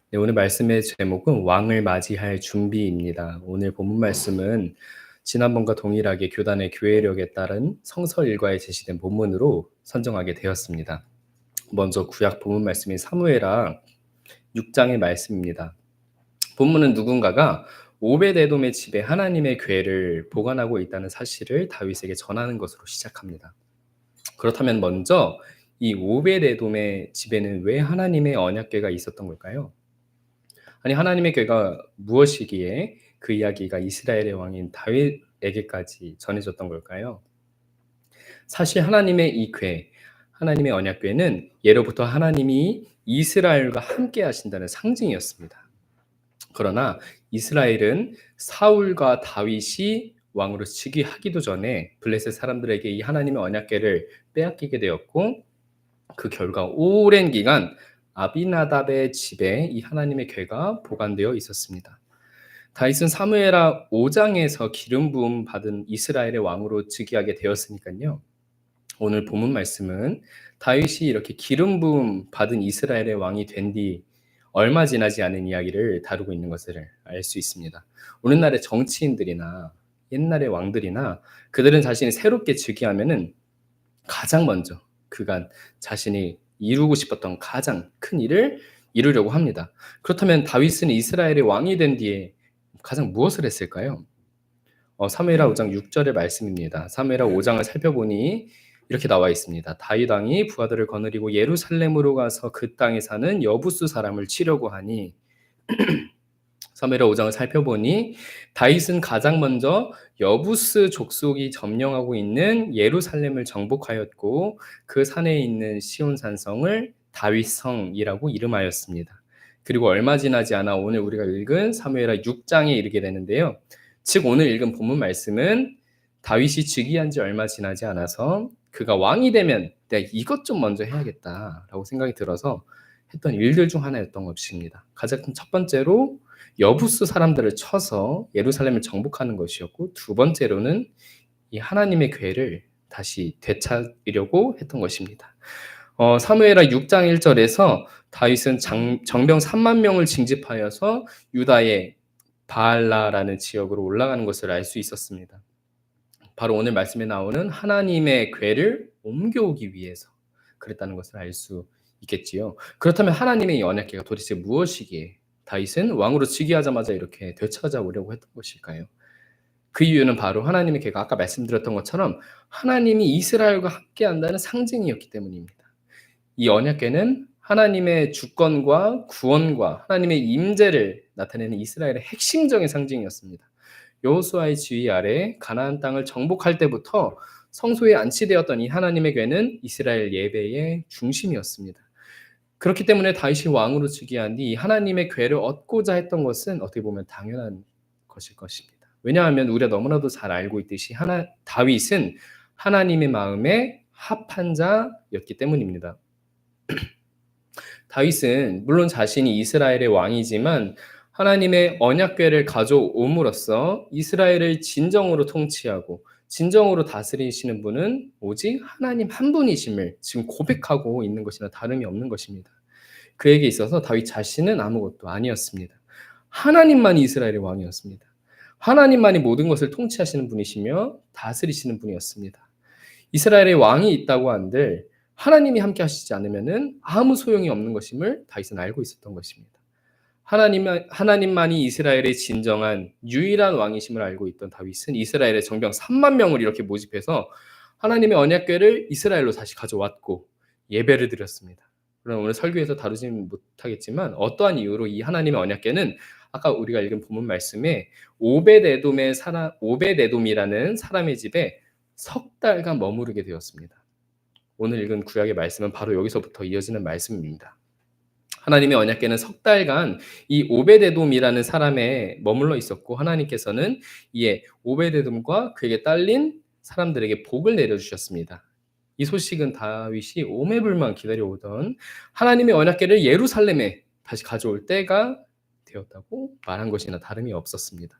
네, 오늘 말씀의 제목은 왕을 맞이할 준비입니다. 오늘 본문 말씀은 지난번과 동일하게 교단의 교회력에 따른 성서 일과에 제시된 본문으로 선정하게 되었습니다. 먼저 구약 본문 말씀인 사무엘하 6장의 말씀입니다. 본문은 누군가가 오벳에돔의 집에 하나님의 궤를 보관하고 있다는 사실을 다윗에게 전하는 것으로 시작합니다. 그렇다면 먼저 이 오벳에돔의 집에는 왜 하나님의 언약궤가 있었던 걸까요? 아니, 하나님의 궤가 무엇이기에 그 이야기가 이스라엘의 왕인 다윗에게까지 전해졌던 걸까요? 사실 하나님의 이 궤, 하나님의 언약궤는 예로부터 하나님이 이스라엘과 함께 하신다는 상징이었습니다. 그러나 이스라엘은 사울과 다윗이 왕으로 즉위하기도 전에 블레셋 사람들에게 이 하나님의 언약궤를 빼앗기게 되었고, 그 결과 오랜 기간 아비나답의 집에 이 하나님의 궤가 보관되어 있었습니다. 다윗은 사무엘하 5장에서 기름 부음 받은 이스라엘의 왕으로 즉위하게 되었으니까요. 오늘 본문 말씀은 다윗이 이렇게 기름 부음 받은 이스라엘의 왕이 된 뒤 얼마 지나지 않은 이야기를 다루고 있는 것을 알 수 있습니다. 오늘날의 정치인들이나 옛날의 왕들이나 그들은 자신이 새롭게 즉위하면은 가장 먼저 그간 자신이 이루고 싶었던 가장 큰 일을 이루려고 합니다. 그렇다면 다윗은 이스라엘의 왕이 된 뒤에 가장 무엇을 했을까요? 사무엘하 5장 6절의 말씀입니다. 사무엘하 5장을 살펴보니 이렇게 나와 있습니다. 다윗 왕이 부하들을 거느리고 예루살렘으로 가서 그 땅에 사는 여부스 사람을 치려고 하니, 사무엘하 5장을 살펴보니 다윗은 가장 먼저 여부스 족속이 점령하고 있는 예루살렘을 정복하였고, 그 산에 있는 시온 산성을 다윗성이라고 이름하였습니다. 그리고 얼마 지나지 않아 오늘 우리가 읽은 사무엘하 6장에 이르게 되는데요. 즉 오늘 읽은 본문 말씀은 다윗이 즉위한 지 얼마 지나지 않아서 그가 왕이 되면 내가 이것 좀 먼저 해야겠다라고 생각이 들어서 했던 일들 중 하나였던 것입니다. 가장 첫 번째로 여부스 사람들을 쳐서 예루살렘을 정복하는 것이었고, 두 번째로는 이 하나님의 궤를 다시 되찾으려고 했던 것입니다. 사무엘하 6장 1절에서 다윗은 정병 3만 명을 징집하여서 유다의 바알라라는 지역으로 올라가는 것을 알 수 있었습니다. 바로 오늘 말씀에 나오는 하나님의 궤를 옮겨오기 위해서 그랬다는 것을 알 수 있겠지요. 그렇다면 하나님의 이 언약궤가 도대체 무엇이기에 다윗은 왕으로 즉위하자마자 이렇게 되찾아오려고 했던 것일까요? 그 이유는 바로 하나님의 궤가 아까 말씀드렸던 것처럼 하나님이 이스라엘과 함께한다는 상징이었기 때문입니다. 이 언약궤는 하나님의 주권과 구원과 하나님의 임재를 나타내는 이스라엘의 핵심적인 상징이었습니다. 여호수아의 지휘 아래 가나안 땅을 정복할 때부터 성소에 안치되었던 이 하나님의 궤는 이스라엘 예배의 중심이었습니다. 그렇기 때문에 다윗이 왕으로 즉위한 뒤 하나님의 궤를 얻고자 했던 것은 어떻게 보면 당연한 것일 것입니다. 왜냐하면 우리가 너무나도 잘 알고 있듯이 다윗은 하나님의 마음에 합한 자였기 때문입니다. 다윗은 물론 자신이 이스라엘의 왕이지만 하나님의 언약궤를 가져옴으로써 이스라엘을 진정으로 통치하고 진정으로 다스리시는 분은 오직 하나님 한 분이심을 지금 고백하고 있는 것이나 다름이 없는 것입니다. 그에게 있어서 다윗 자신은 아무것도 아니었습니다. 하나님만이 이스라엘의 왕이었습니다. 하나님만이 모든 것을 통치하시는 분이시며 다스리시는 분이었습니다. 이스라엘의 왕이 있다고 한들 하나님이 함께 하시지 않으면 아무 소용이 없는 것임을 다윗은 알고 있었던 것입니다. 하나님만이 이스라엘의 진정한 유일한 왕이심을 알고 있던 다윗은 이스라엘의 정병 3만 명을 이렇게 모집해서 하나님의 언약궤를 이스라엘로 다시 가져왔고 예배를 드렸습니다. 그럼 오늘 설교에서 다루지는 못하겠지만 어떠한 이유로 이 하나님의 언약궤는 아까 우리가 읽은 본문 말씀에 오벳에돔이라는 사람의 집에 석 달간 머무르게 되었습니다. 오늘 읽은 구약의 말씀은 바로 여기서부터 이어지는 말씀입니다. 하나님의 언약궤는 석 달간 이 오벳에돔이라는 사람에 머물러 있었고, 하나님께서는 이에 오벳에돔과 그에게 딸린 사람들에게 복을 내려주셨습니다. 이 소식은 다윗이 오매불만 기다려오던 하나님의 언약궤를 예루살렘에 다시 가져올 때가 되었다고 말한 것이나 다름이 없었습니다.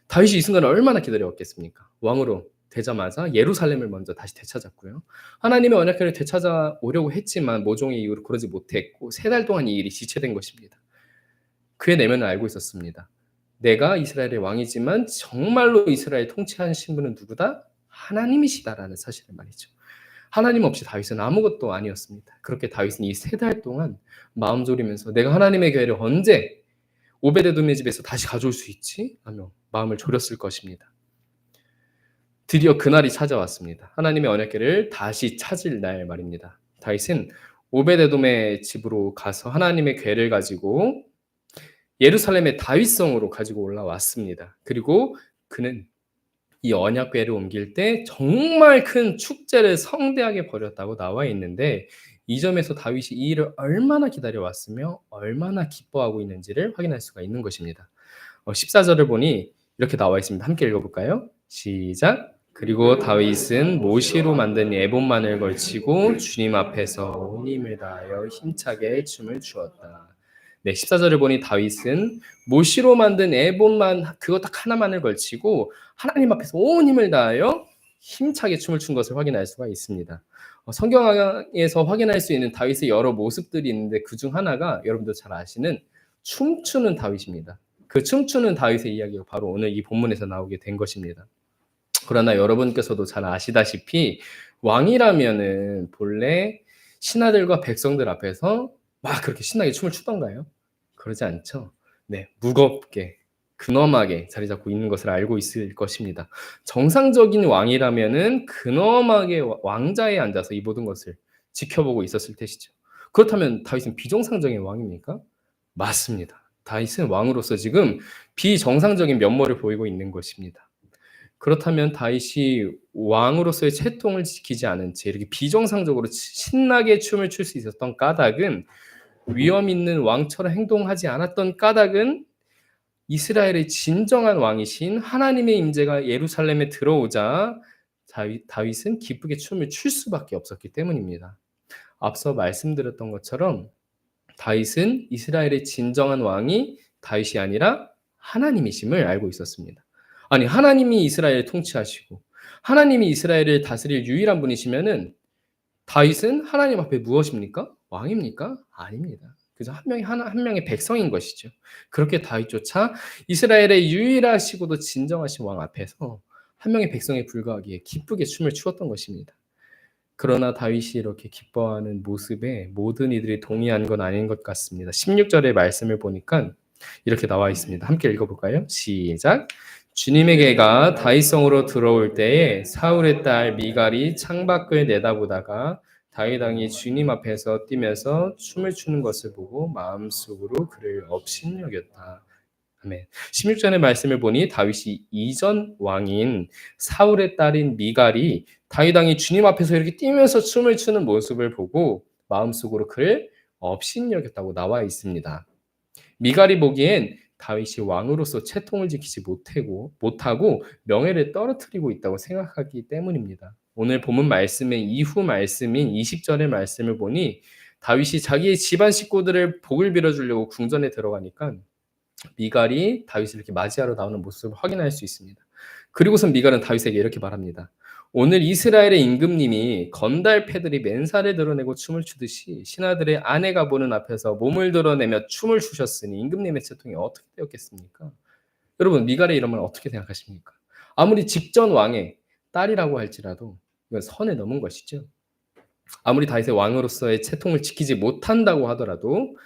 다윗이 이 순간을 얼마나 기다려왔겠습니까? 왕으로 되자마자 예루살렘을 먼저 다시 되찾았고요. 하나님의 언약궤를 되찾아오려고 했지만 모종의 이유로 그러지 못했고 3달 동안 이 일이 지체된 것입니다. 그의 내면을 알고 있었습니다. 내가 이스라엘의 왕이지만 정말로 이스라엘 통치하신 분은 누구다? 하나님이시다라는 사실을 말이죠. 하나님 없이 다윗은 아무것도 아니었습니다. 그렇게 다윗은 이 3달 동안 마음 졸이면서 내가 하나님의 교회를 언제 오베데돔의 집에서 다시 가져올 수 있지? 하며 마음을 졸였을 것입니다. 드디어 그날이 찾아왔습니다. 하나님의 언약궤를 다시 찾을 날 말입니다. 다윗은 오베데돔의 집으로 가서 하나님의 궤를 가지고 예루살렘의 다윗성으로 가지고 올라왔습니다. 그리고 그는 이 언약궤를 옮길 때 정말 큰 축제를 성대하게 벌였다고 나와 있는데, 이 점에서 다윗이 이 일을 얼마나 기다려왔으며 얼마나 기뻐하고 있는지를 확인할 수가 있는 것입니다. 14절을 보니 이렇게 나와 있습니다. 함께 읽어볼까요? 시작. 그리고 다윗은 모시로 만든 에봇만을 걸치고 주님 앞에서 온 힘을 다하여 힘차게 춤을 추었다. 네, 14절을 보니 다윗은 모시로 만든 에봇만 그거 딱 하나만을 걸치고 하나님 앞에서 온 힘을 다하여 힘차게 춤을 춘 것을 확인할 수가 있습니다. 성경에서 확인할 수 있는 다윗의 여러 모습들이 있는데 그 중 하나가 여러분들 잘 아시는 춤추는 다윗입니다. 그 춤추는 다윗의 이야기가 바로 오늘 이 본문에서 나오게 된 것입니다. 그러나 여러분께서도 잘 아시다시피 왕이라면은 본래 신하들과 백성들 앞에서 막 그렇게 신나게 춤을 추던가요? 그러지 않죠. 네, 무겁게 근엄하게 자리 잡고 있는 것을 알고 있을 것입니다. 정상적인 왕이라면은 근엄하게 왕자에 앉아서 이 모든 것을 지켜보고 있었을 것이죠. 그렇다면 다윗은 비정상적인 왕입니까? 맞습니다. 다윗은 왕으로서 지금 비정상적인 면모를 보이고 있는 것입니다. 그렇다면 다윗이 왕으로서의 채통을 지키지 않은 채 이렇게 비정상적으로 신나게 춤을 출 수 있었던 까닭은, 위험 있는 왕처럼 행동하지 않았던 까닭은 이스라엘의 진정한 왕이신 하나님의 임재가 예루살렘에 들어오자 다윗은 기쁘게 춤을 출 수밖에 없었기 때문입니다. 앞서 말씀드렸던 것처럼 다윗은 이스라엘의 진정한 왕이 다윗이 아니라 하나님이심을 알고 있었습니다. 아니, 하나님이 이스라엘을 통치하시고 하나님이 이스라엘을 다스릴 유일한 분이시면은 다윗은 하나님 앞에 무엇입니까? 왕입니까? 아닙니다. 그저 한 명의 백성인 것이죠. 그렇게 다윗조차 이스라엘의 유일하시고도 진정하신 왕 앞에서 한 명의 백성에 불과하기에 기쁘게 춤을 추었던 것입니다. 그러나 다윗이 이렇게 기뻐하는 모습에 모든 이들이 동의한 건 아닌 것 같습니다. 16절의 말씀을 보니까 이렇게 나와 있습니다. 함께 읽어볼까요? 시작. 주님의 개가 다윗성으로 들어올 때에 사울의 딸 미갈이 창밖을 내다보다가 다윗 왕이 주님 앞에서 뛰면서 춤을 추는 것을 보고 마음속으로 그를 업신여겼다. 아멘. 16절의 말씀을 보니 다윗이 이전 왕인 사울의 딸인 미갈이 다윗 왕이 주님 앞에서 이렇게 뛰면서 춤을 추는 모습을 보고 마음속으로 그를 업신여겼다고 나와 있습니다. 미갈이 보기엔 다윗이 왕으로서 채통을 지키지 못하고 명예를 떨어뜨리고 있다고 생각하기 때문입니다. 오늘 본문 말씀의 이후 말씀인 20절의 말씀을 보니 다윗이 자기의 집안 식구들을 복을 빌어주려고 궁전에 들어가니까 미갈이 다윗을 이렇게 맞이하러 나오는 모습을 확인할 수 있습니다. 그리고선 미갈은 다윗에게 이렇게 말합니다. 오늘 이스라엘의 임금님이 건달패들이 맨살을 드러내고 춤을 추듯이 신하들의 아내가 보는 앞에서 몸을 드러내며 춤을 추셨으니 임금님의 채통이 어떻게 되었겠습니까? 여러분, 미갈의 이런 말 어떻게 생각하십니까? 아무리 직전 왕의 딸이라고 할지라도 이건 선을 넘은 것이죠. 아무리 다윗의 왕으로서의 채통을 지키지 못한다고 하더라도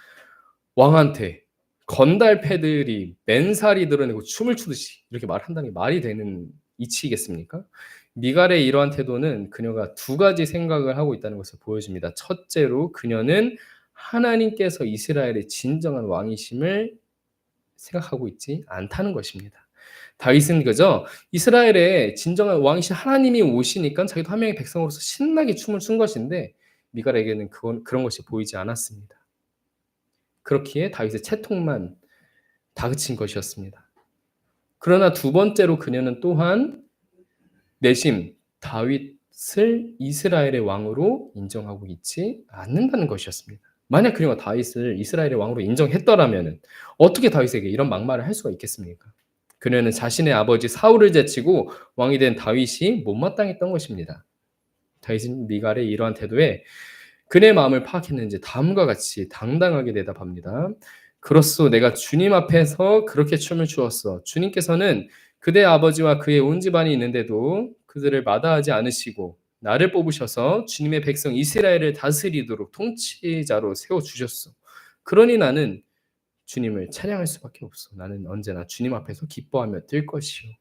왕한테 건달패들이 맨살이 드러내고 춤을 추듯이 이렇게 말한다는 게 말이 되는 이치겠습니까? 미갈의 이러한 태도는 그녀가 두 가지 생각을 하고 있다는 것을 보여줍니다. 첫째로 그녀는 하나님께서 이스라엘의 진정한 왕이심을 생각하고 있지 않다는 것입니다. 다윗은 그저 이스라엘의 진정한 왕이신 하나님이 오시니까 자기도 한 명의 백성으로서 신나게 춤을 춘 것인데 미갈에게는 그런 것이 보이지 않았습니다. 그렇기에 다윗의 채통만 다그친 것이었습니다. 그러나 두 번째로 그녀는 또한 내심 다윗을 이스라엘의 왕으로 인정하고 있지 않는다는 것이었습니다. 만약 그녀가 다윗을 이스라엘의 왕으로 인정했더라면 어떻게 다윗에게 이런 막말을 할 수가 있겠습니까? 그녀는 자신의 아버지 사울을 제치고 왕이 된 다윗이 못마땅했던 것입니다. 다윗은 미갈의 이러한 태도에 그의 마음을 파악했는지 다음과 같이 당당하게 대답합니다. 그렇소 내가 주님 앞에서 그렇게 춤을 추었어. 주님께서는 그대 아버지와 그의 온 집안이 있는데도 그들을 마다하지 않으시고 나를 뽑으셔서 주님의 백성 이스라엘을 다스리도록 통치자로 세워주셨어. 그러니 나는 주님을 찬양할 수밖에 없어. 나는 언제나 주님 앞에서 기뻐하며 뛸 것이요.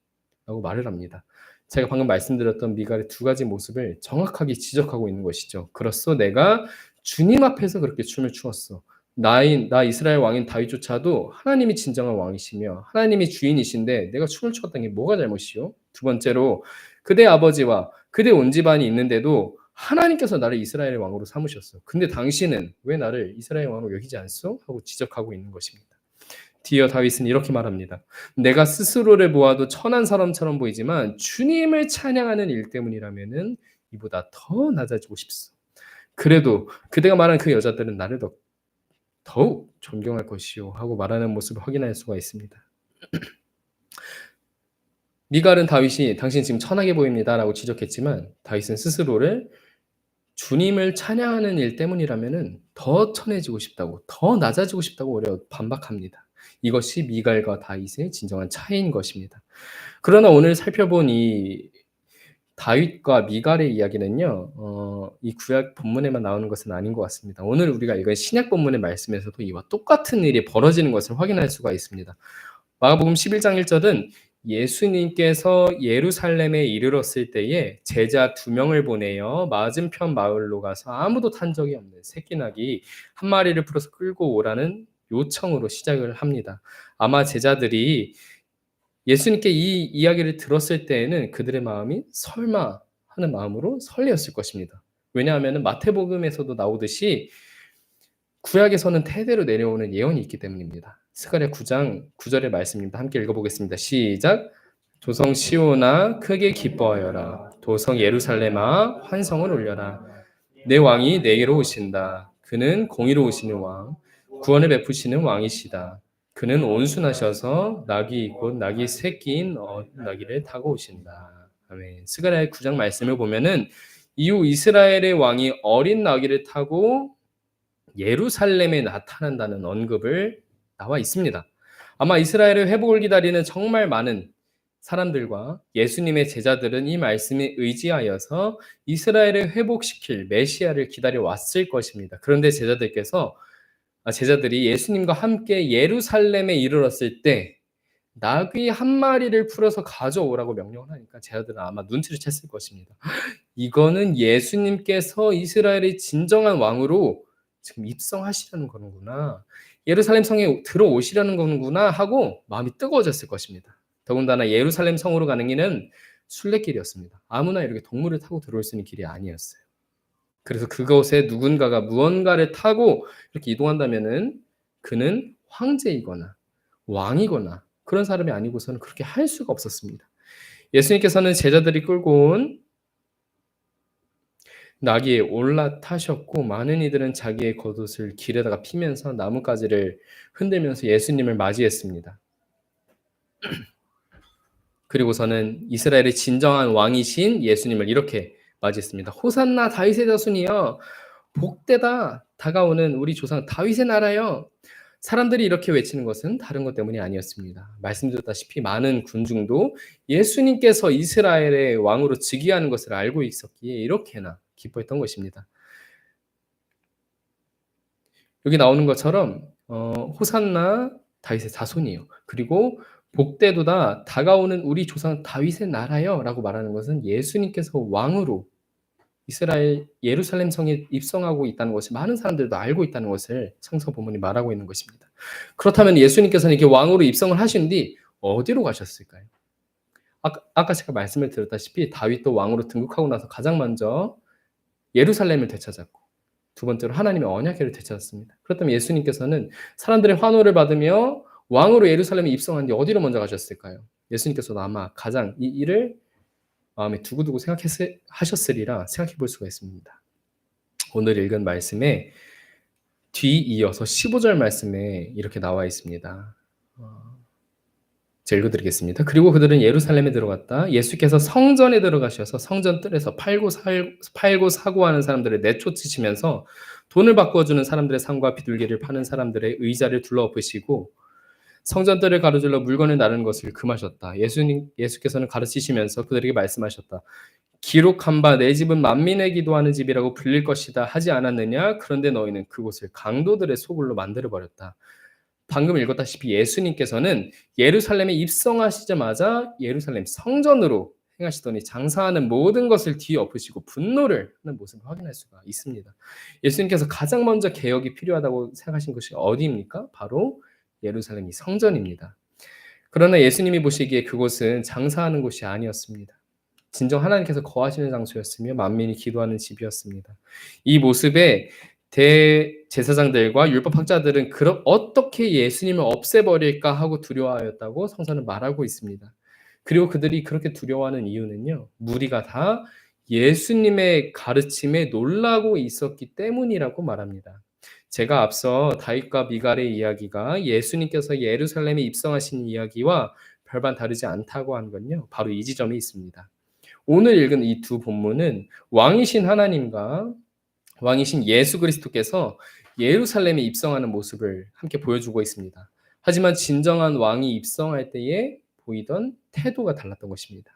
라고 말을 합니다. 제가 방금 말씀드렸던 미갈의 두 가지 모습을 정확하게 지적하고 있는 것이죠. 그렇소 내가 주님 앞에서 그렇게 춤을 추었어. 나 이스라엘 왕인 다윗조차도 하나님이 진정한 왕이시며 하나님이 주인이신데 내가 춤을 추었던 게 뭐가 잘못이요? 두 번째로 그대 아버지와 그대 온 집안이 있는데도 하나님께서 나를 이스라엘의 왕으로 삼으셨어. 근데 당신은 왜 나를 이스라엘 왕으로 여기지 않소? 하고 지적하고 있는 것입니다. 뒤이어 다윗은 이렇게 말합니다. 내가 스스로를 보아도 천한 사람처럼 보이지만 주님을 찬양하는 일 때문이라면은 이보다 더 낮아지고 싶소. 그래도 그대가 말한 그 여자들은 나를 더욱 존경할 것이요 하고 말하는 모습을 확인할 수가 있습니다. 미갈은 다윗이 당신 지금 천하게 보입니다라고 지적했지만 다윗은 스스로를 주님을 찬양하는 일 때문이라면은 더 천해지고 싶다고, 더 낮아지고 싶다고 오히려 반박합니다. 이것이 미갈과 다윗의 진정한 차이인 것입니다. 그러나 오늘 살펴본 이 다윗과 미갈의 이야기는요, 이 구약 본문에만 나오는 것은 아닌 것 같습니다. 오늘 우리가 읽은 신약 본문의 말씀에서도 이와 똑같은 일이 벌어지는 것을 확인할 수가 있습니다. 마가복음 11장 1절은 예수님께서 예루살렘에 이르렀을 때에 제자 2명을 보내어 맞은편 마을로 가서 아무도 탄 적이 없는 새끼나귀 한 마리를 풀어서 끌고 오라는 요청으로 시작을 합니다. 아마 제자들이 예수님께 이 이야기를 들었을 때에는 그들의 마음이 설마 하는 마음으로 설레었을 것입니다. 왜냐하면 마태복음에서도 나오듯이 구약에서는 태대로 내려오는 예언이 있기 때문입니다. 스가랴 9장 9절의 말씀입니다. 함께 읽어보겠습니다. 시작. 도성 시온아 크게 기뻐하여라. 도성 예루살렘아 환성을 올려라. 내 왕이 내게로 오신다. 그는 공의로우시는 왕, 구원을 베푸시는 왕이시다. 그는 온순하셔서 나귀 곧 나귀 새끼인 나귀를 타고 오신다. 아멘. 스가랴 9장 말씀을 보면은 이후 이스라엘의 왕이 어린 나귀를 타고 예루살렘에 나타난다는 언급을 나와 있습니다. 아마 이스라엘의 회복을 기다리는 정말 많은 사람들과 예수님의 제자들은 이 말씀에 의지하여서 이스라엘을 회복시킬 메시아를 기다려 왔을 것입니다. 그런데 제자들이 예수님과 함께 예루살렘에 이르렀을 때 나귀 한 마리를 풀어서 가져오라고 명령을 하니까 제자들은 아마 눈치를 챘을 것입니다. 이거는 예수님께서 이스라엘의 진정한 왕으로 지금 입성하시려는 거는구나. 예루살렘 성에 들어오시려는 거는구나 하고 마음이 뜨거워졌을 것입니다. 더군다나 예루살렘 성으로 가는 길은 순례길이었습니다. 아무나 이렇게 동물을 타고 들어올 수 있는 길이 아니었어요. 그래서 그곳에 누군가가 무언가를 타고 이렇게 이동한다면은 그는 황제이거나 왕이거나 그런 사람이 아니고서는 그렇게 할 수가 없었습니다. 예수님께서는 제자들이 끌고 온 나귀에 올라타셨고 많은 이들은 자기의 겉옷을 길에다가 피면서 나뭇가지를 흔들면서 예수님을 맞이했습니다. 그리고서는 이스라엘의 진정한 왕이신 예수님을 이렇게 맞이했습니다. 호산나 다윗의 자손이여 복되다 다가오는 우리 조상 다윗의 나라여. 사람들이 이렇게 외치는 것은 다른 것 때문이 아니었습니다. 말씀드렸다시피 많은 군중도 예수님께서 이스라엘의 왕으로 즉위하는 것을 알고 있었기에 이렇게나 기뻐했던 것입니다. 여기 나오는 것처럼 호산나 다윗의 자손이요. 그리고 복되도다 다가오는 우리 조상 다윗의 나라요 라고 말하는 것은 예수님께서 왕으로 이스라엘 예루살렘 성에 입성하고 있다는 것을 많은 사람들도 알고 있다는 것을 성서 본문이 말하고 있는 것입니다. 그렇다면 예수님께서는 이렇게 왕으로 입성을 하신 뒤 어디로 가셨을까요? 아까 제가 말씀을 드렸다시피 다윗도 왕으로 등극하고 나서 가장 먼저 예루살렘을 되찾았고 두 번째로 하나님의 언약궤를 되찾았습니다. 그렇다면 예수님께서는 사람들의 환호를 받으며 왕으로 예루살렘에 입성한 뒤 어디로 먼저 가셨을까요? 예수님께서도 아마 가장 이 일을 마음에 두고두고 하셨으리라 생각해 볼 수가 있습니다. 오늘 읽은 말씀에 뒤이어서 15절 말씀에 이렇게 나와 있습니다. 제가 읽어드리겠습니다. 그리고 그들은 예루살렘에 들어갔다. 예수께서 성전에 들어가셔서 성전 뜰에서 팔고 사고 하는 사람들을 내쫓으시면서 돈을 바꿔주는 사람들의 상과 비둘기를 파는 사람들의 의자를 둘러엎으시고 성전 뜰을 가로질러 물건을 나르는 것을 금하셨다. 예수께서는 가르치시면서 그들에게 말씀하셨다. 기록한 바 내 집은 만민의 기도하는 집이라고 불릴 것이다 하지 않았느냐? 그런데 너희는 그곳을 강도들의 소굴로 만들어 버렸다. 방금 읽었다시피 예수님께서는 예루살렘에 입성하시자마자 예루살렘 성전으로 행하시더니 장사하는 모든 것을 뒤엎으시고 분노를 하는 모습을 확인할 수가 있습니다. 예수님께서 가장 먼저 개혁이 필요하다고 생각하신 것이 어디입니까? 바로 예루살렘이 성전입니다. 그러나 예수님이 보시기에 그곳은 장사하는 곳이 아니었습니다. 진정 하나님께서 거하시는 장소였으며 만민이 기도하는 집이었습니다. 이 모습에 대제사장들과 율법학자들은 그럼 어떻게 예수님을 없애버릴까 하고 두려워하였다고 성서는 말하고 있습니다. 그리고 그들이 그렇게 두려워하는 이유는요, 무리가 다 예수님의 가르침에 놀라고 있었기 때문이라고 말합니다. 제가 앞서 다윗과 미갈의 이야기가 예수님께서 예루살렘에 입성하신 이야기와 별반 다르지 않다고 한 건요, 바로 이 지점이 있습니다. 오늘 읽은 이 두 본문은 왕이신 하나님과 왕이신 예수 그리스도께서 예루살렘에 입성하는 모습을 함께 보여주고 있습니다. 하지만 진정한 왕이 입성할 때에 보이던 태도가 달랐던 것입니다.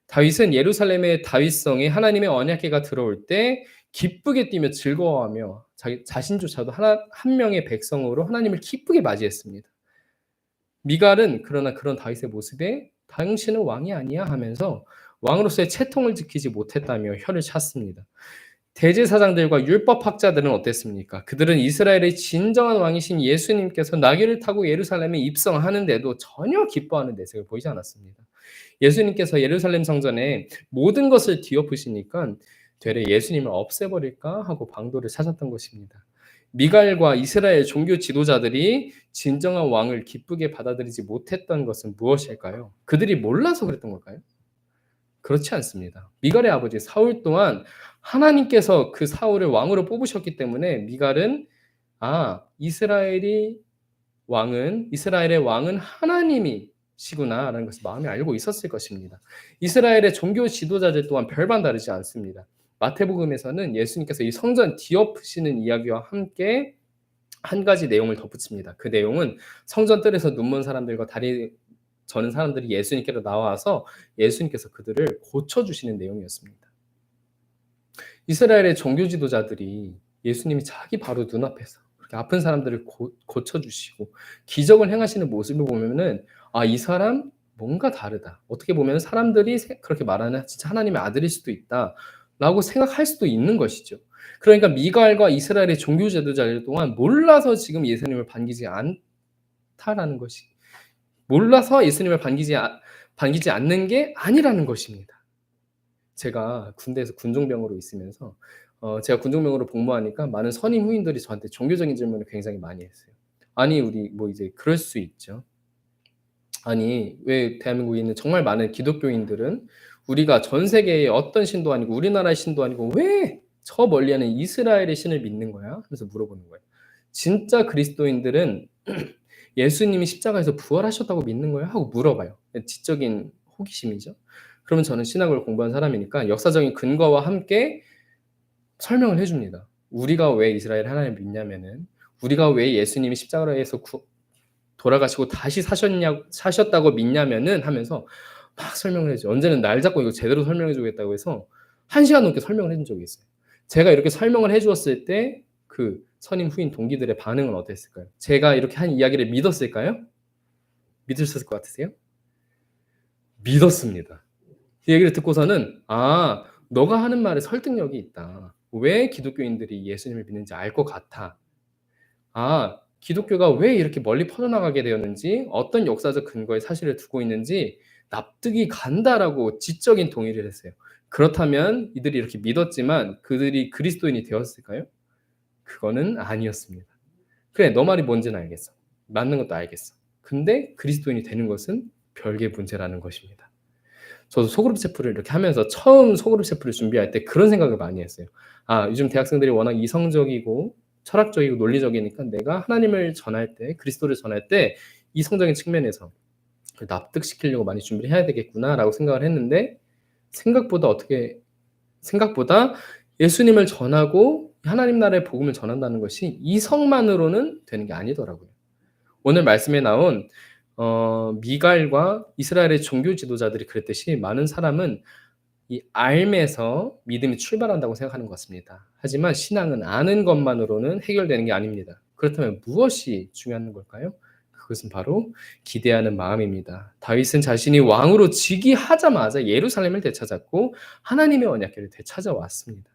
다윗은 예루살렘의 다윗성에 하나님의 언약궤가 들어올 때 기쁘게 뛰며 즐거워하며 자신조차도 한 명의 백성으로 하나님을 기쁘게 맞이했습니다. 미갈은 그러나 그런 다윗의 모습에 당신은 왕이 아니야 하면서 왕으로서의 채통을 지키지 못했다며 혀를 찼습니다. 대제사장들과 율법학자들은 어땠습니까? 그들은 이스라엘의 진정한 왕이신 예수님께서 나귀를 타고 예루살렘에 입성하는데도 전혀 기뻐하는 내색을 보이지 않았습니다. 예수님께서 예루살렘 성전에 모든 것을 뒤엎으시니까 되레 예수님을 없애버릴까 하고 방도를 찾았던 것입니다. 미갈과 이스라엘 종교 지도자들이 진정한 왕을 기쁘게 받아들이지 못했던 것은 무엇일까요? 그들이 몰라서 그랬던 걸까요? 그렇지 않습니다. 미갈의 아버지 사울 또한 하나님께서 그 사울을 왕으로 뽑으셨기 때문에 미갈은 이스라엘의 왕은 하나님이시구나라는 것을 마음에 알고 있었을 것입니다. 이스라엘의 종교 지도자들 또한 별반 다르지 않습니다. 마태복음에서는 예수님께서 이 성전 뒤엎으시는 이야기와 함께 한 가지 내용을 덧붙입니다. 그 내용은 성전 뜰에서 눈먼 사람들과 다리 저는 사람들이 예수님께로 나와서 예수님께서 그들을 고쳐주시는 내용이었습니다. 이스라엘의 종교 지도자들이 예수님이 자기 바로 눈앞에서 그렇게 아픈 사람들을 고쳐주시고 기적을 행하시는 모습을 보면은 이 사람 뭔가 다르다. 어떻게 보면 사람들이 그렇게 말하는 진짜 하나님의 아들일 수도 있다라고 생각할 수도 있는 것이죠. 그러니까 미갈과 이스라엘의 종교 지도자들 동안 몰라서 지금 예수님을 반기지 않다라는 것이 몰라서 예수님을 반기지 않는 게 아니라는 것입니다. 제가 군대에서 군종병으로 있으면서 제가 군종병으로 복무하니까 많은 선임 후임들이 저한테 종교적인 질문을 굉장히 많이 했어요. 아니 우리 이제 그럴 수 있죠. 아니 왜 대한민국에 있는 정말 많은 기독교인들은 우리가 전 세계의 어떤 신도 아니고 우리나라의 신도 아니고 왜 저 멀리 하는 이스라엘의 신을 믿는 거야? 하면서 물어보는 거예요. 진짜 그리스도인들은 예수님이 십자가에서 부활하셨다고 믿는 거야? 하고 물어봐요. 지적인 호기심이죠. 그러면 저는 신학을 공부한 사람이니까 역사적인 근거와 함께 설명을 해줍니다. 우리가 왜 이스라엘 하나님을 믿냐면은 우리가 왜 예수님이 십자가에서 돌아가시고 다시 사셨다고 믿냐면은 하면서 막 설명을 해줘. 언제는 날 잡고 이거 제대로 설명해 주겠다고 해서 1시간 넘게 설명을 해준 적이 있어요. 제가 이렇게 설명을 해주었을 때 그 선임 후임 동기들의 반응은 어땠을까요? 제가 이렇게 한 이야기를 믿었을까요? 믿으셨을 것 같으세요? 믿었습니다. 그 얘기를 듣고서는 너가 하는 말에 설득력이 있다. 왜 기독교인들이 예수님을 믿는지 알 것 같아. 기독교가 왜 이렇게 멀리 퍼져나가게 되었는지 어떤 역사적 근거에 사실을 두고 있는지 납득이 간다라고 지적인 동의를 했어요. 그렇다면 이들이 이렇게 믿었지만 그들이 그리스도인이 되었을까요? 그거는 아니었습니다. 그래, 너 말이 뭔지는 알겠어. 맞는 것도 알겠어. 근데 그리스도인이 되는 것은 별개의 문제라는 것입니다. 저도 소그룹 체프를 이렇게 하면서 처음 소그룹 체프를 준비할 때 그런 생각을 많이 했어요. 요즘 대학생들이 워낙 이성적이고 철학적이고 논리적이니까 내가 하나님을 전할 때, 그리스도를 전할 때 이성적인 측면에서 납득시키려고 많이 준비를 해야 되겠구나라고 생각을 했는데 생각보다 어떻게 생각보다 예수님을 전하고 하나님 나라의 복음을 전한다는 것이 이성만으로는 되는 게 아니더라고요. 오늘 말씀에 나온 미갈과 이스라엘의 종교 지도자들이 그랬듯이 많은 사람은 이 알매에서 믿음이 출발한다고 생각하는 것 같습니다. 하지만 신앙은 아는 것만으로는 해결되는 게 아닙니다. 그렇다면 무엇이 중요한 걸까요? 그것은 바로 기대하는 마음입니다. 다윗은 자신이 왕으로 즉위하자마자 예루살렘을 되찾았고 하나님의 언약궤를 되찾아왔습니다.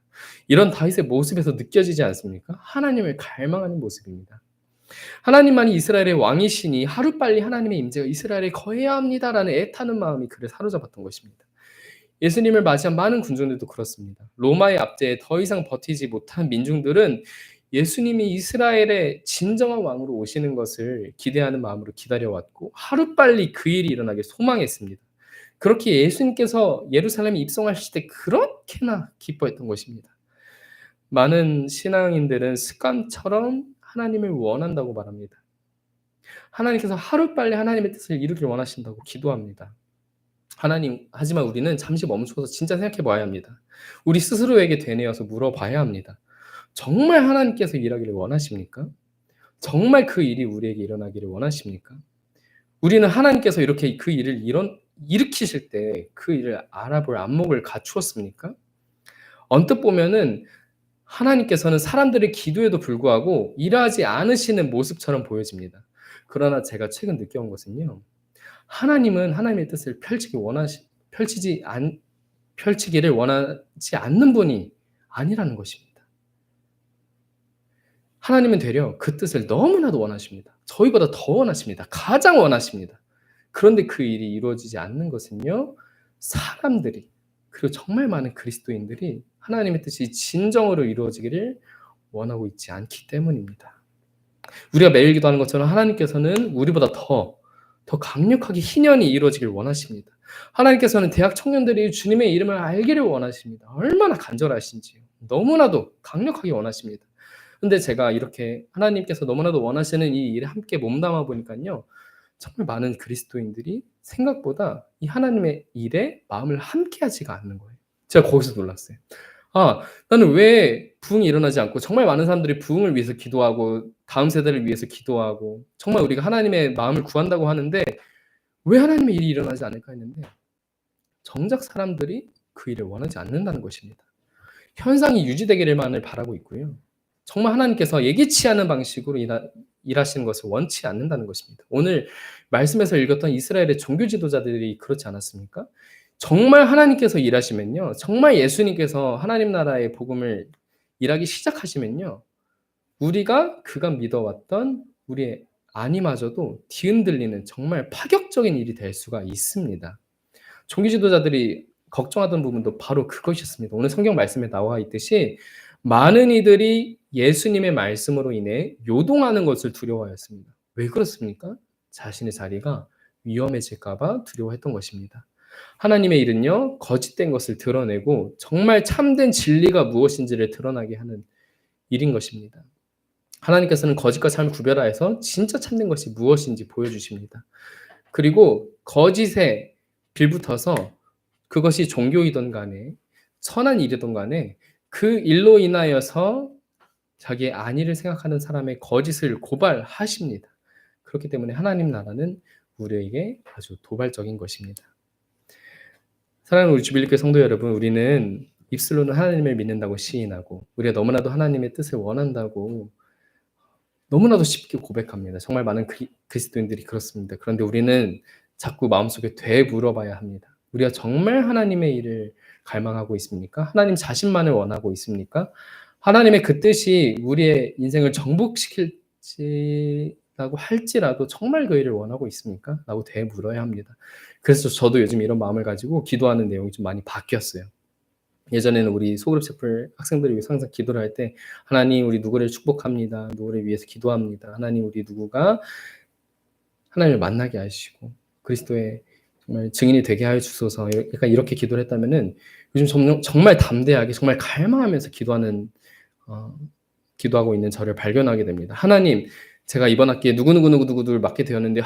이런 다윗의 모습에서 느껴지지 않습니까? 하나님을 갈망하는 모습입니다. 하나님만이 이스라엘의 왕이시니 하루빨리 하나님의 임재가 이스라엘에 거해야 합니다라는 애타는 마음이 그를 사로잡았던 것입니다. 예수님을 맞이한 많은 군중들도 그렇습니다. 로마의 압제에 더 이상 버티지 못한 민중들은 예수님이 이스라엘의 진정한 왕으로 오시는 것을 기대하는 마음으로 기다려왔고 하루빨리 그 일이 일어나길 소망했습니다. 그렇게 예수님께서 예루살렘에 입성하실 때 그렇게나 기뻐했던 것입니다. 많은 신앙인들은 습관처럼 하나님을 원한다고 말합니다. 하나님께서 하루빨리 하나님의 뜻을 이루길 원하신다고 기도합니다. 하나님, 하지만 우리는 잠시 멈춰서 진짜 생각해 봐야 합니다. 우리 스스로에게 되뇌어서 물어봐야 합니다. 정말 하나님께서 일하기를 원하십니까? 정말 그 일이 우리에게 일어나기를 원하십니까? 우리는 하나님께서 이렇게 그 일을 일으키실 때 그 일을 알아볼 안목을 갖추었습니까? 언뜻 보면은 하나님께서는 사람들의 기도에도 불구하고 일하지 않으시는 모습처럼 보여집니다. 그러나 제가 최근 느껴온 것은요. 하나님은 하나님의 뜻을 펼치기를 원하지 않는 분이 아니라는 것입니다. 하나님은 되려 그 뜻을 너무나도 원하십니다. 저희보다 더 원하십니다. 가장 원하십니다. 그런데 그 일이 이루어지지 않는 것은요. 사람들이 그리고 정말 많은 그리스도인들이 하나님의 뜻이 진정으로 이루어지기를 원하고 있지 않기 때문입니다. 우리가 매일 기도하는 것처럼 하나님께서는 우리보다 더 강력하게 희년이 이루어지길 원하십니다. 하나님께서는 대학 청년들이 주님의 이름을 알기를 원하십니다. 얼마나 간절하신지요. 너무나도 강력하게 원하십니다. 근데 제가 이렇게 하나님께서 너무나도 원하시는 이 일에 함께 몸담아 보니까요. 정말 많은 그리스도인들이 생각보다 이 하나님의 일에 마음을 함께 하지가 않는 거예요. 제가 거기서 놀랐어요. 나는 왜 부흥이 일어나지 않고 정말 많은 사람들이 부흥을 위해서 기도하고 다음 세대를 위해서 기도하고 정말 우리가 하나님의 마음을 구한다고 하는데 왜 하나님의 일이 일어나지 않을까 했는데 정작 사람들이 그 일을 원하지 않는다는 것입니다. 현상이 유지되기를만을 바라고 있고요. 정말 하나님께서 예기치 않은 방식으로 일하시는 것을 원치 않는다는 것입니다. 오늘 말씀에서 읽었던 이스라엘의 종교 지도자들이 그렇지 않았습니까? 정말 하나님께서 일하시면요. 정말 예수님께서 하나님 나라의 복음을 일하기 시작하시면요. 우리가 그간 믿어왔던 우리의 안위마저도 뒤흔들리는 정말 파격적인 일이 될 수가 있습니다. 종교 지도자들이 걱정하던 부분도 바로 그것이었습니다. 오늘 성경 말씀에 나와 있듯이 많은 이들이 예수님의 말씀으로 인해 요동하는 것을 두려워하였습니다. 왜 그렇습니까? 자신의 자리가 위험해질까 봐 두려워했던 것입니다. 하나님의 일은요, 거짓된 것을 드러내고 정말 참된 진리가 무엇인지를 드러나게 하는 일인 것입니다. 하나님께서는 거짓과 참을 구별하여서 진짜 참된 것이 무엇인지 보여주십니다. 그리고 거짓에 빌붙어서 그것이 종교이든 간에 선한 일이든 간에 그 일로 인하여서 자기의 안위를 생각하는 사람의 거짓을 고발하십니다. 그렇기 때문에 하나님 나라는 우리에게 아주 도발적인 것입니다. 사랑하는 우리 주빌리교회 성도 여러분, 우리는 입술로는 하나님을 믿는다고 시인하고 우리가 너무나도 하나님의 뜻을 원한다고 너무나도 쉽게 고백합니다. 정말 많은 그리스도인들이 그렇습니다. 그런데 우리는 자꾸 마음속에 되물어봐야 합니다. 우리가 정말 하나님의 일을 갈망하고 있습니까? 하나님 자신만을 원하고 있습니까? 하나님의 그 뜻이 우리의 인생을 정복시킬지라고 할지라도 정말 그 일을 원하고 있습니까? 라고 되물어야 합니다. 그래서 저도 요즘 이런 마음을 가지고 기도하는 내용이 좀 많이 바뀌었어요. 예전에는 우리 소그룹 채플 학생들을 위해서 항상 기도를 할 때 하나님 우리 누구를 축복합니다. 누구를 위해서 기도합니다. 하나님 우리 누구가 하나님을 만나게 하시고 그리스도의 정말 증인이 되게 하여 주소서. 약간 이렇게 기도를 했다면은 요즘 정말 담대하게 정말 갈망하면서 기도하고 있는 저를 발견하게 됩니다. 하나님 제가 이번 학기에 누구누구누구누구를 맡게 되었는데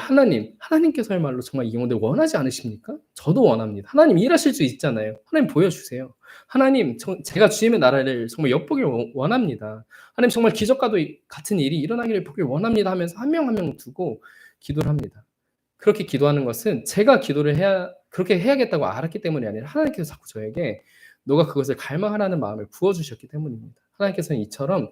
하나님께서야말로 정말 이 영혼들 원하지 않으십니까? 저도 원합니다. 하나님 일하실 수 있잖아요. 하나님 보여주세요. 하나님 제가 주님의 나라를 정말 엿보길 원합니다. 하나님 정말 기적과도 같은 일이 일어나기를 보길 원합니다 하면서 한 명 한 명 두고 기도를 합니다. 그렇게 기도하는 것은 제가 그렇게 해야겠다고 알았기 때문이 아니라 하나님께서 자꾸 저에게 너가 그것을 갈망하라는 마음을 부어주셨기 때문입니다. 하나님께서는 이처럼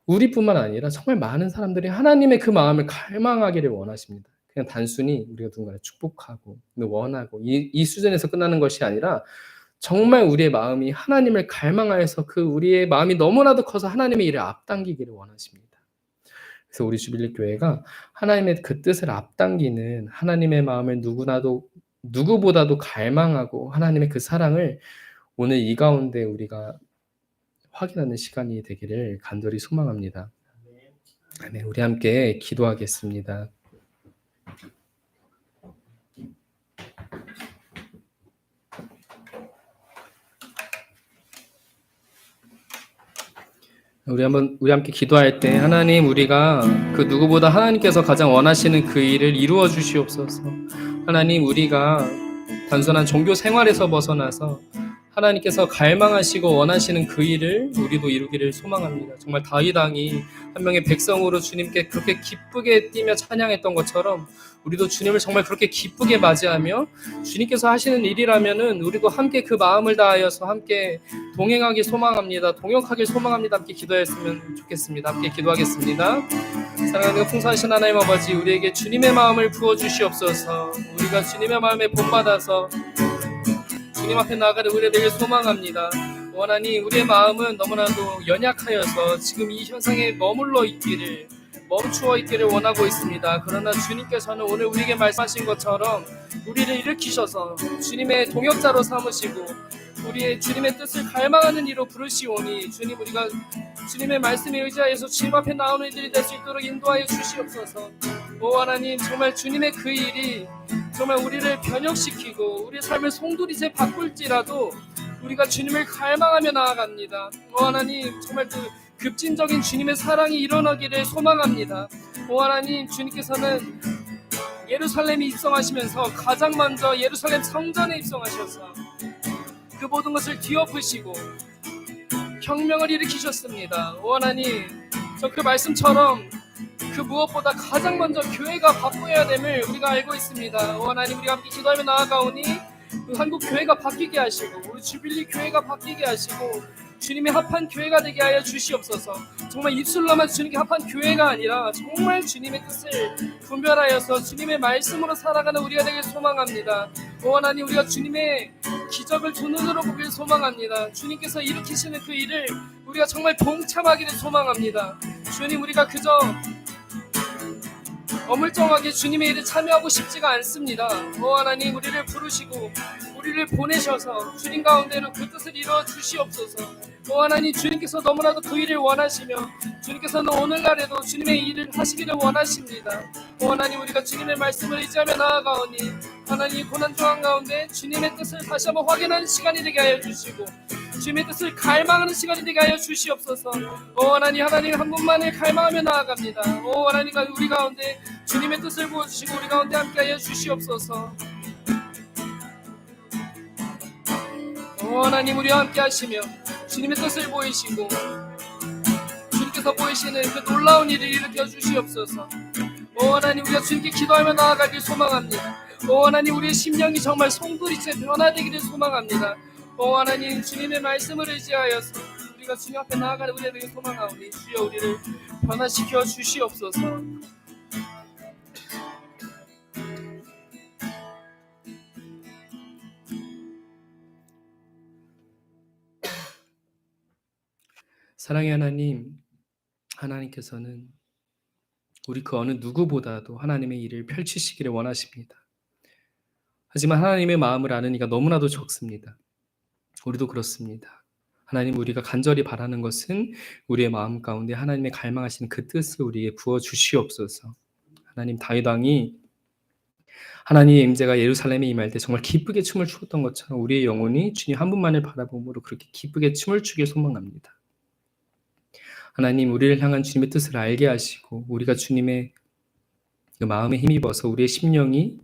우리뿐만 아니라 정말 많은 사람들이 하나님의 그 마음을 갈망하기를 원하십니다. 그냥 단순히 우리가 누군가를 축복하고 원하고 이 수준에서 끝나는 것이 아니라 정말 우리의 마음이 하나님을 갈망하여서 그 우리의 마음이 너무나도 커서 하나님의 일을 앞당기기를 원하십니다. 그래서 우리 주빌리 교회가 하나님의 그 뜻을 앞당기는 하나님의 마음을 누구보다도 갈망하고 하나님의 그 사랑을 오늘 이 가운데 우리가 확인하는 시간이 되기를 간절히 소망합니다. 아멘. 우리 함께 기도하겠습니다. 우리 함께 기도할 때 하나님 우리가 그 누구보다 하나님께서 가장 원하시는 그 일을 이루어 주시옵소서. 하나님 우리가 단순한 종교 생활에서 벗어나서 하나님께서 갈망하시고 원하시는 그 일을 우리도 이루기를 소망합니다. 정말 다윗 왕이 한 명의 백성으로 주님께 그렇게 기쁘게 뛰며 찬양했던 것처럼 우리도 주님을 정말 그렇게 기쁘게 맞이하며 주님께서 하시는 일이라면은 우리도 함께 그 마음을 다하여서 함께 동행하길 소망합니다. 동역하길 소망합니다. 함께 기도했으면 좋겠습니다. 함께 기도하겠습니다. 사랑하는 풍성하신 하나님 아버지, 우리에게 주님의 마음을 부어주시옵소서. 우리가 주님의 마음에 본받아서 주님 앞에 나아가는 우리가 되길 소망합니다. 원하니 우리의 마음은 너무나도 연약하여서 지금 이 현상에 멈추어 있기를 원하고 있습니다. 그러나 주님께서는 오늘 우리에게 말씀하신 것처럼 우리를 일으키셔서 주님의 동역자로 삼으시고 우리의 주님의 뜻을 갈망하는 이로 부르시오니 주님, 우리가 주님의 말씀에 의지하여서 주님 앞에 나오는 이들이 될 수 있도록 인도하여 주시옵소서. 오 하나님, 정말 주님의 그 일이 정말 우리를 변혁시키고 우리의 삶을 송두리째 바꿀지라도 우리가 주님을 갈망하며 나아갑니다. 오 하나님, 정말 그 급진적인 주님의 사랑이 일어나기를 소망합니다. 오 하나님, 주님께서는 예루살렘에 입성하시면서 가장 먼저 예루살렘 성전에 입성하셔서 그 모든 것을 뒤엎으시고 혁명을 일으키셨습니다. 오 하나님, 저 그 말씀처럼 그 무엇보다 가장 먼저 교회가 바꿔야 됨을 우리가 알고 있습니다. 오 하나님, 우리가 함께 기도하며 나아가오니 그 한국 교회가 바뀌게 하시고 우리 주빌리 교회가 바뀌게 하시고 주님의 합한 교회가 되게 하여 주시옵소서. 정말 입술로만 주님께 합한 교회가 아니라 정말 주님의 뜻을 분별하여서 주님의 말씀으로 살아가는 우리가 되길 소망합니다. 오 하나님, 우리가 주님의 기적을 두 눈으로 보길 소망합니다. 주님께서 일으키시는 그 일을 우리가 정말 동참하기를 소망합니다. 주님, 우리가 그저 어물쩡하게 주님의 일에 참여하고 싶지가 않습니다. 오 하나님, 우리를 부르시고 우리를 보내셔서 주님 가운데로 그 뜻을 이루어 주시옵소서. 오 하나님, 주님께서 너무나도 그 일을 원하시며 주님께서는 오늘날에도 주님의 일을 하시기를 원하십니다. 오 하나님, 우리가 주님의 말씀을 의지하며 나아가오니 하나님, 고난 중한 가운데 주님의 뜻을 다시 한번 확인하는 시간이 되게 하여 주시고 주님의 뜻을 갈망하는 시간이 되게 하여 주시옵소서. 오 하나님, 하나님 한 분만을 갈망하며 나아갑니다. 오 하나님, 우리 가운데 주님의 뜻을 보여주시고 우리 가운데 함께 하여 주시옵소서. 오 하나님, 우리와 함께 하시며 주님의 뜻을 보이시고 주님께서 보이시는 그 놀라운 일을 일으켜 주시옵소서. 오 하나님, 우리가 주님께 기도하며 나아가길 소망합니다. 오 하나님, 우리의 심령이 정말 송두리째 변화되기를 소망합니다. 오 하나님, 주님의 말씀을 의지하여서 우리가 주님 앞에 나아가는 우리에게 소망하오니 주여 우리를 변화시켜 주시옵소서. 사랑의 하나님, 하나님께서는 우리 그 어느 누구보다도 하나님의 일을 펼치시기를 원하십니다. 하지만 하나님의 마음을 아는 이가 너무나도 적습니다. 우리도 그렇습니다. 하나님, 우리가 간절히 바라는 것은 우리의 마음 가운데 하나님의 갈망하시는 그 뜻을 우리에게 부어 주시옵소서. 하나님, 다윗 왕이 하나님의 임재가 예루살렘에 임할 때 정말 기쁘게 춤을 추었던 것처럼 우리의 영혼이 주님 한 분만을 바라봄으로 그렇게 기쁘게 춤을 추길 소망합니다. 하나님, 우리를 향한 주님의 뜻을 알게 하시고 우리가 주님의 그 마음에 힘입어서 우리의 심령이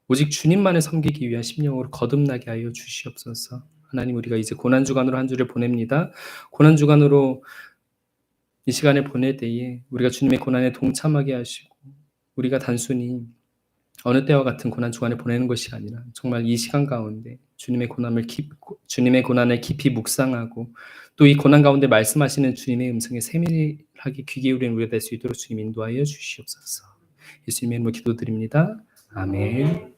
오직 주님만을 섬기기 위한 심령으로 거듭나게 하여 주시옵소서. 하나님, 우리가 이제 고난주간으로 한 주를 보냅니다. 고난주간으로 이 시간을 보낼 때에 우리가 주님의 고난에 동참하게 하시고 우리가 단순히 어느 때와 같은 고난주간을 보내는 것이 아니라 정말 이 시간 가운데 주님의 고난을 깊이 묵상하고 또 이 고난 가운데 말씀하시는 주님의 음성에 세밀하게 귀 기울이는 우리가 될 수 있도록 주님 인도하여 주시옵소서. 예수님의 이름으로 기도드립니다. 아멘.